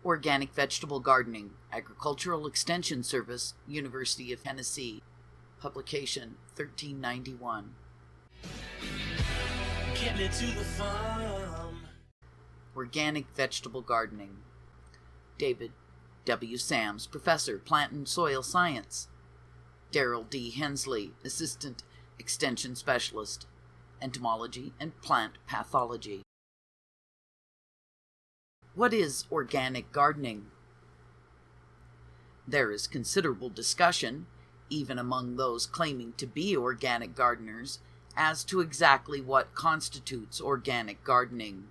Organic Vegetable Gardening, Agricultural Extension Service, University of Tennessee. Publication 1391. Getting it to the farm. Organic Vegetable Gardening. David W. Sams, Professor, Plant and Soil Science. Darrell D. Hensley, Assistant Extension Specialist, Entomology and Plant Pathology. What is organic gardening? There is considerable discussion, even among those claiming to be organic gardeners, as to exactly what constitutes organic gardening.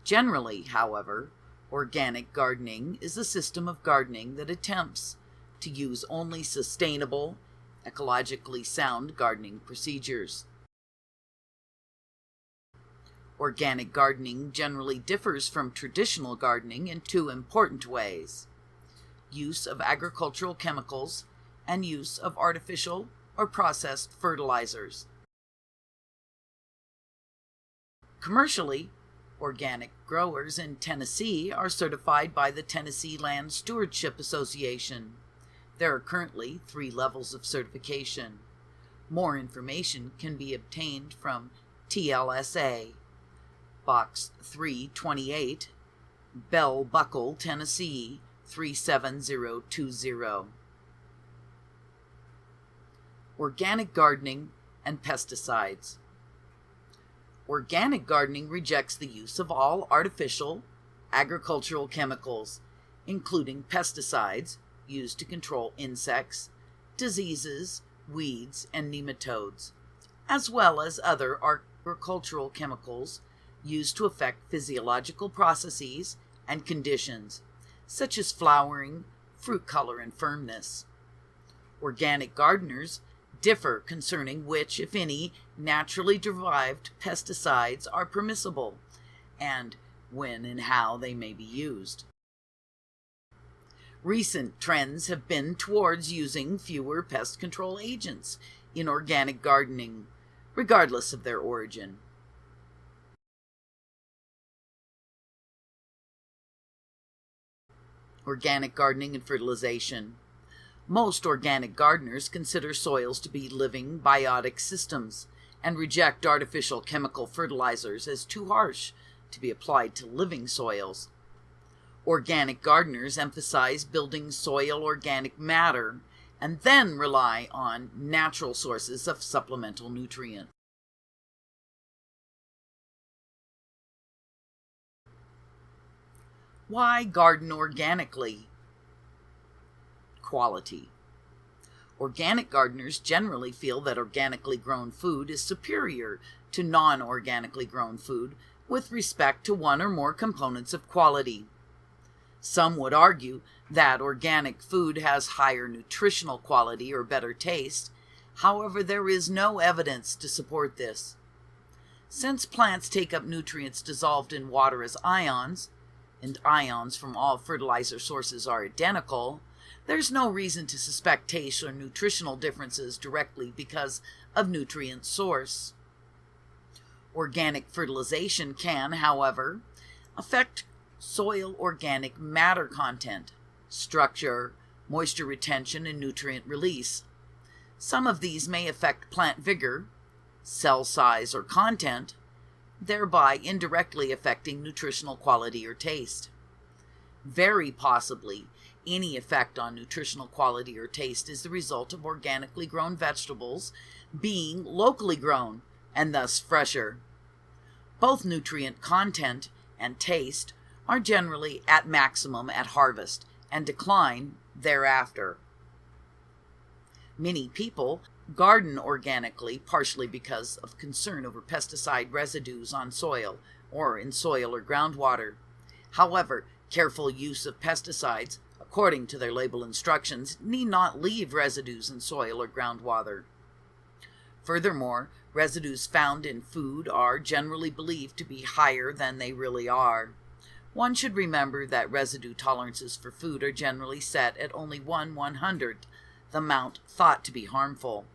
Generally, however, organic gardening is a system of gardening that attempts to use only sustainable, ecologically sound gardening procedures. Organic gardening generally differs from traditional gardening in two important ways: use of agricultural chemicals and use of artificial or processed fertilizers. Commercially, organic growers in Tennessee are certified by the Tennessee Land Stewardship Association. There are currently 3 levels of certification. More information can be obtained from TLSA, Box 328, Bell Buckle, Tennessee 37020. Organic gardening and pesticides. Organic gardening rejects the use of all artificial agricultural chemicals, including pesticides used to control insects, diseases, weeds, and nematodes, as well as other agricultural chemicals used to affect physiological processes and conditions, such as flowering, fruit color, and firmness. Organic gardeners differ concerning which, if any, naturally derived pesticides are permissible, and when and how they may be used. Recent trends have been towards using fewer pest control agents in organic gardening, regardless of their origin. Organic gardening and fertilization. Most organic gardeners consider soils to be living biotic systems and reject artificial chemical fertilizers as too harsh to be applied to living soils. Organic gardeners emphasize building soil organic matter and then rely on natural sources of supplemental nutrients. Why garden organically? Quality. Organic gardeners generally feel that organically grown food is superior to non-organically grown food with respect to one or more components of quality. Some would argue that organic food has higher nutritional quality or better taste. However, there is no evidence to support this. Since plants take up nutrients dissolved in water as ions, and ions from all fertilizer sources are identical, there's no reason to suspect taste or nutritional differences directly because of nutrient source. Organic fertilization can, however, affect soil organic matter content, structure, moisture retention, and nutrient release. Some of these may affect plant vigor, cell size, or content, thereby indirectly affecting nutritional quality or taste. Very possibly, any effect on nutritional quality or taste is the result of organically grown vegetables being locally grown and thus fresher. Both nutrient content and taste are generally at maximum at harvest and decline thereafter. Many people garden organically partially because of concern over pesticide residues on soil or in soil or groundwater. However, careful use of pesticides, according to their label instructions, need not leave residues in soil or groundwater. Furthermore, residues found in food are generally believed to be higher than they really are. One should remember that residue tolerances for food are generally set at only 1/100th the amount thought to be harmful.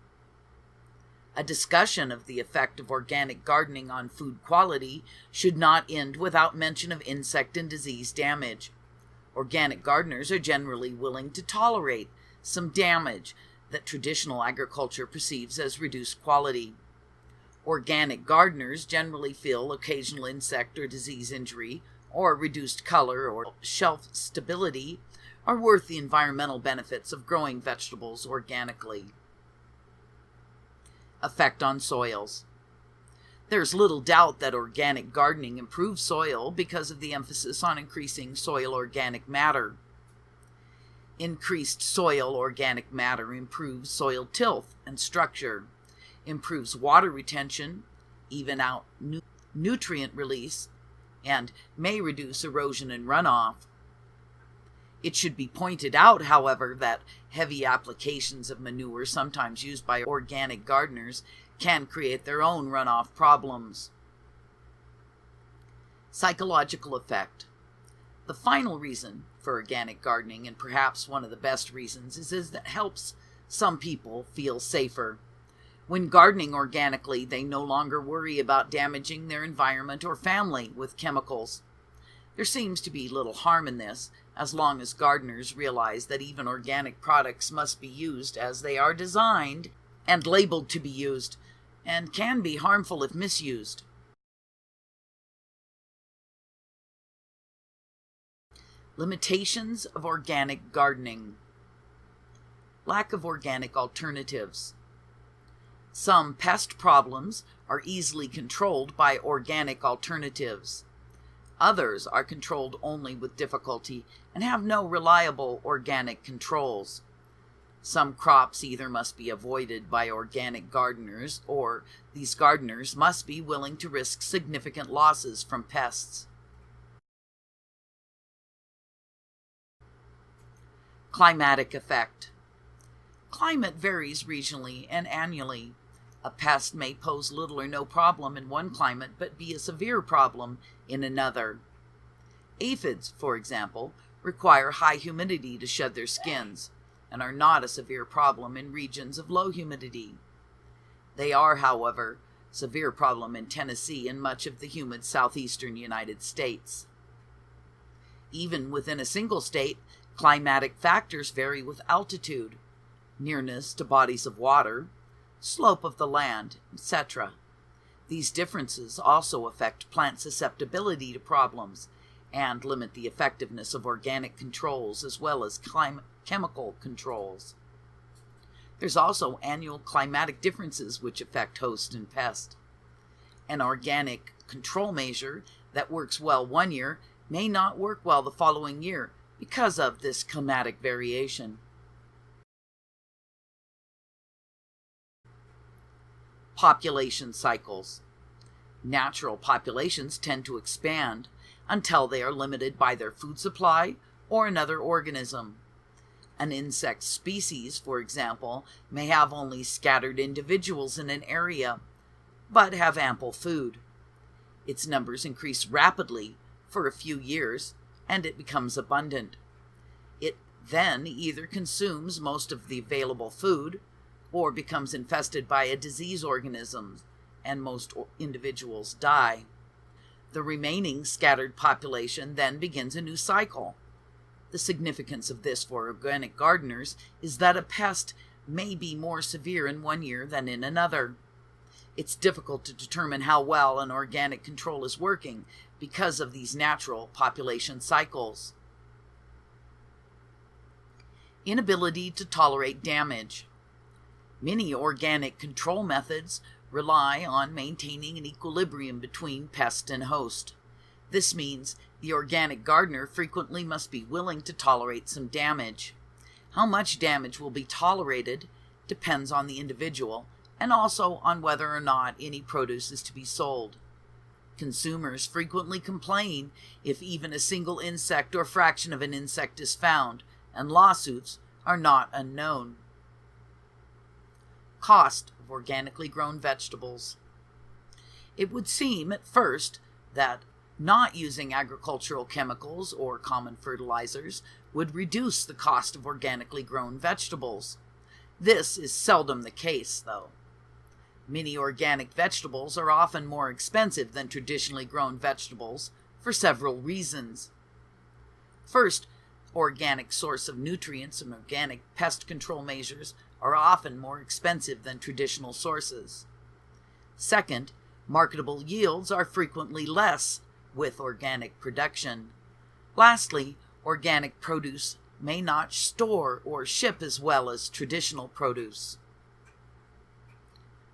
A discussion of the effect of organic gardening on food quality should not end without mention of insect and disease damage. Organic gardeners are generally willing to tolerate some damage that traditional agriculture perceives as reduced quality. Organic gardeners generally feel occasional insect or disease injury, or reduced color or shelf stability, are worth the environmental benefits of growing vegetables organically. Effect on soils. There's little doubt that organic gardening improves soil because of the emphasis on increasing soil organic matter. Increased soil organic matter improves soil tilth and structure, improves water retention, even out nutrient release, and may reduce erosion and runoff. It should be pointed out, however, that heavy applications of manure sometimes used by organic gardeners can create their own runoff problems. Psychological effect. The final reason for organic gardening, and perhaps one of the best reasons, is that it helps some people feel safer. When gardening organically, they no longer worry about damaging their environment or family with chemicals. There seems to be little harm in this, as long as gardeners realize that even organic products must be used as they are designed and labeled to be used, and can be harmful if misused. Limitations of organic gardening. Lack of organic alternatives. Some pest problems are easily controlled by organic alternatives. Others are controlled only with difficulty and have no reliable organic controls. Some crops either must be avoided by organic gardeners, or these gardeners must be willing to risk significant losses from pests. Climatic effect. Climate varies regionally and annually. A pest may pose little or no problem in one climate, but be a severe problem in another. Aphids, for example, require high humidity to shed their skins, and are not a severe problem in regions of low humidity. They are, however, a severe problem in Tennessee and much of the humid southeastern United States. Even within a single state, climatic factors vary with altitude, nearness to bodies of water, slope of the land, etc. These differences also affect plant susceptibility to problems and limit the effectiveness of organic controls as well as chemical controls. There's also annual climatic differences which affect host and pest. An organic control measure that works well one year may not work well the following year because of this climatic variation. Population cycles. Natural populations tend to expand until they are limited by their food supply or another organism. An insect species, for example, may have only scattered individuals in an area, but have ample food. Its numbers increase rapidly for a few years, and it becomes abundant. It then either consumes most of the available food, or becomes infested by a disease organism, and most individuals die. The remaining scattered population then begins a new cycle. The significance of this for organic gardeners is that a pest may be more severe in one year than in another. It's difficult to determine how well an organic control is working because of these natural population cycles. Inability to tolerate damage. Many organic control methods rely on maintaining an equilibrium between pest and host. This means the organic gardener frequently must be willing to tolerate some damage. How much damage will be tolerated depends on the individual and also on whether or not any produce is to be sold. Consumers frequently complain if even a single insect or fraction of an insect is found, and lawsuits are not unknown. Cost of organically grown vegetables. It would seem at first that not using agricultural chemicals or common fertilizers would reduce the cost of organically grown vegetables. This is seldom the case, though. Many organic vegetables are often more expensive than traditionally grown vegetables for several reasons. First, organic source of nutrients and organic pest control measures are often more expensive than traditional sources. Second, marketable yields are frequently less with organic production. Lastly, organic produce may not store or ship as well as traditional produce.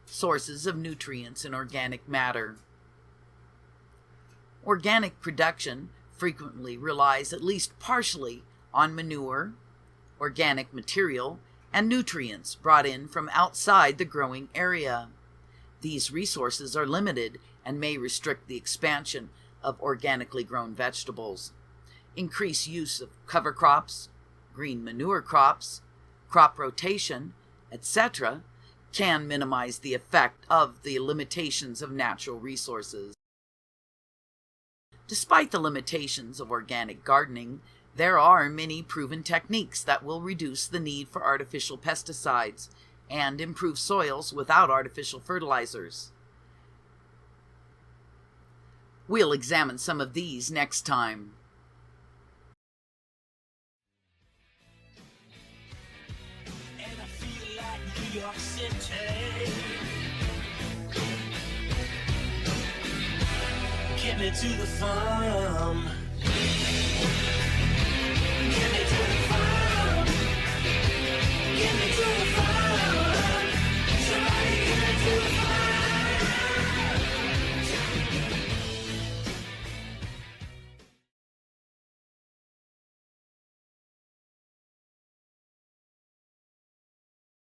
Sources of nutrients in organic matter. Organic production frequently relies at least partially on manure, organic material, and nutrients brought in from outside the growing area. These resources are limited and may restrict the expansion of organically grown vegetables. Increased use of cover crops, green manure crops, crop rotation, etc., can minimize the effect of the limitations of natural resources. Despite the limitations of organic gardening, there are many proven techniques that will reduce the need for artificial pesticides and improve soils without artificial fertilizers. We'll examine some of these next time. And I feel like New York City. Get me to the farm.